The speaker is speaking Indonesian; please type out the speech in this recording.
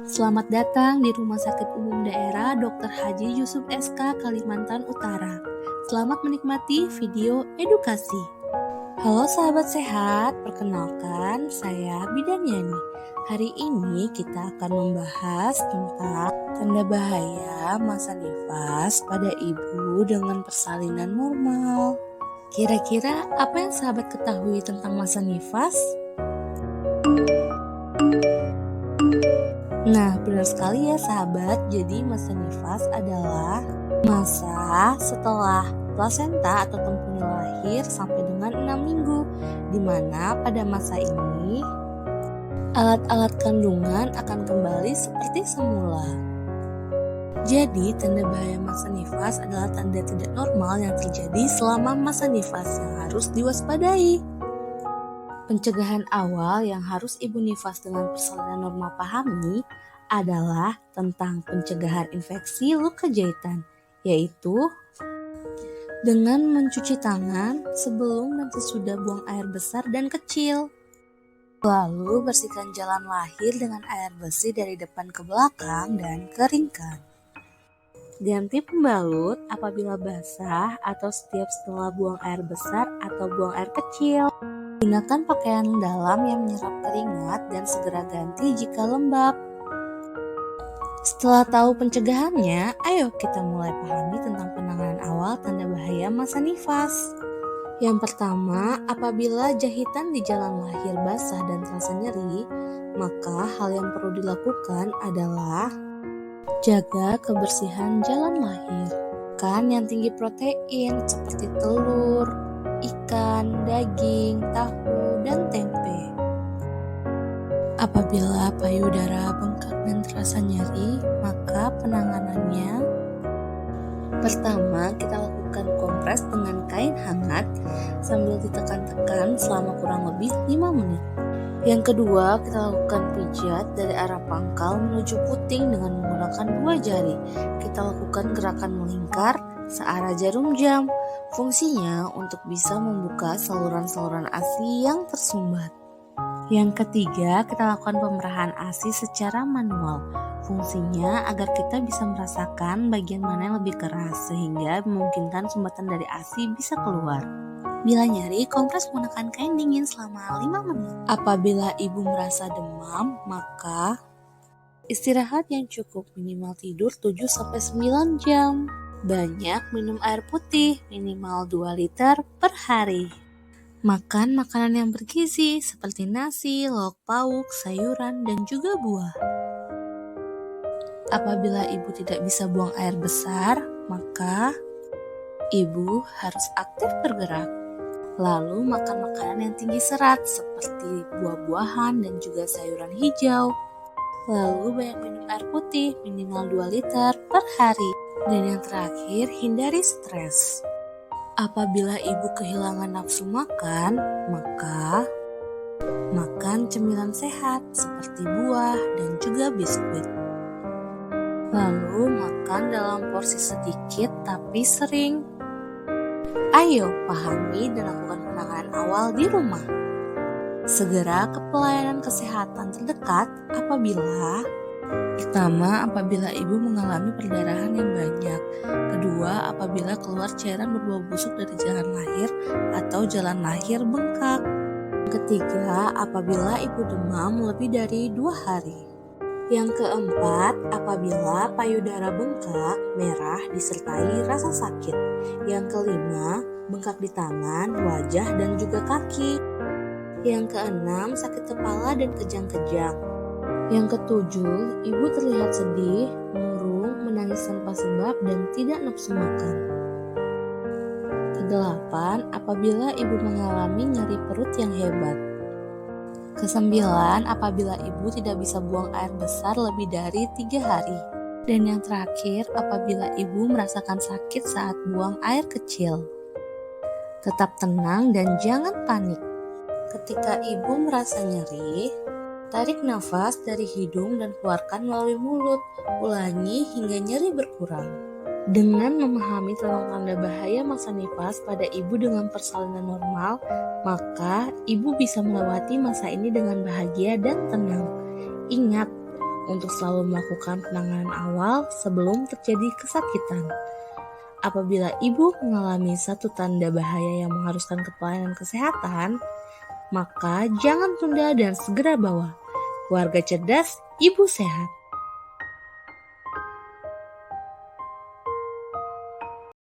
Selamat datang di Rumah Sakit Umum Daerah Dr. Haji Yusuf SK Kalimantan Utara. Selamat menikmati video edukasi. Halo sahabat sehat, perkenalkan saya Bidan Yani. Hari ini kita akan membahas tentang tanda bahaya masa nifas pada ibu dengan persalinan normal. Kira-kira apa yang sahabat ketahui tentang masa nifas? Nah, benar sekali ya sahabat. Jadi masa nifas adalah masa setelah plasenta atau tempuhnya lahir sampai dengan 6 minggu, di mana pada masa ini alat-alat kandungan akan kembali seperti semula. Jadi, tanda bahaya masa nifas adalah tanda tidak normal yang terjadi selama masa nifas yang harus diwaspadai. Pencegahan awal yang harus ibu nifas dengan persalinan normal pahami adalah tentang pencegahan infeksi luka jahitan, yaitu dengan mencuci tangan sebelum dan sesudah buang air besar dan kecil. Lalu bersihkan jalan lahir dengan air bersih dari depan ke belakang dan keringkan. Ganti pembalut apabila basah atau setiap setelah buang air besar atau buang air kecil. Gunakan pakaian dalam yang menyerap keringat dan segera ganti jika lembab. Setelah tahu pencegahannya, ayo kita mulai pahami tentang penanganan awal tanda bahaya masa nifas. Yang pertama, apabila jahitan di jalan lahir basah dan terasa nyeri, maka hal yang perlu dilakukan adalah jaga kebersihan jalan lahir. Makan yang tinggi protein seperti telur, ikan, daging, tahu, dan tempe. Apabila payudara bengkak dan terasa nyeri, maka penanganannya pertama kita lakukan kompres dengan kain hangat sambil ditekan-tekan selama kurang lebih 5 menit. Yang kedua, kita lakukan pijat dari arah pangkal menuju puting dengan menggunakan 2 jari. Kita lakukan gerakan melingkar searah jarum jam. Fungsinya untuk bisa membuka saluran-saluran ASI yang tersumbat. Yang ketiga, kita lakukan pemerahan ASI secara manual. Fungsinya agar kita bisa merasakan bagian mana yang lebih keras sehingga memungkinkan sumbatan dari ASI bisa keluar. Bila nyeri, kompres menggunakan kain dingin selama 5 menit. Apabila ibu merasa demam, maka istirahat yang cukup, minimal tidur 7-9 jam. Banyak minum air putih, minimal 2 liter per hari. Makan makanan yang bergizi seperti nasi, lauk pauk, sayuran, dan juga buah. Apabila ibu tidak bisa buang air besar, maka ibu harus aktif bergerak. Lalu makan makanan yang tinggi serat seperti buah-buahan dan juga sayuran hijau. Lalu banyak minum air putih minimal 2 liter per hari. Dan yang terakhir, hindari stres. Apabila ibu kehilangan nafsu makan, maka makan cemilan sehat seperti buah dan juga biskuit. Lalu makan dalam porsi sedikit tapi sering. Ayo pahami dan lakukan penanganan awal di rumah. Segera ke pelayanan kesehatan terdekat apabila pertama, apabila ibu mengalami perdarahan yang banyak. Kedua, apabila keluar cairan berbau busuk dari jalan lahir atau jalan lahir bengkak. Ketiga, apabila ibu demam lebih dari 2 hari. Yang keempat, apabila payudara bengkak, merah disertai rasa sakit. Yang kelima, bengkak di tangan, wajah, dan juga kaki. Yang keenam, sakit kepala dan kejang-kejang. Yang ketujuh, ibu terlihat sedih, murung, menangis tanpa sebab, dan tidak nafsu makan. Kedelapan, apabila ibu mengalami nyeri perut yang hebat. Kesembilan, apabila ibu tidak bisa buang air besar lebih dari 3 hari. Dan yang terakhir, apabila ibu merasakan sakit saat buang air kecil. Tetap tenang dan jangan panik. Ketika ibu merasa nyeri, tarik nafas dari hidung dan keluarkan melalui mulut. Ulangi hingga nyeri berkurang. Dengan memahami tentang tanda bahaya masa nifas pada ibu dengan persalinan normal, maka ibu bisa melewati masa ini dengan bahagia dan tenang. Ingat untuk selalu melakukan penanganan awal sebelum terjadi kesakitan. Apabila ibu mengalami satu tanda bahaya yang mengharuskan pelayanan kesehatan, maka jangan tunda dan segera bawa. Keluarga cerdas, ibu sehat.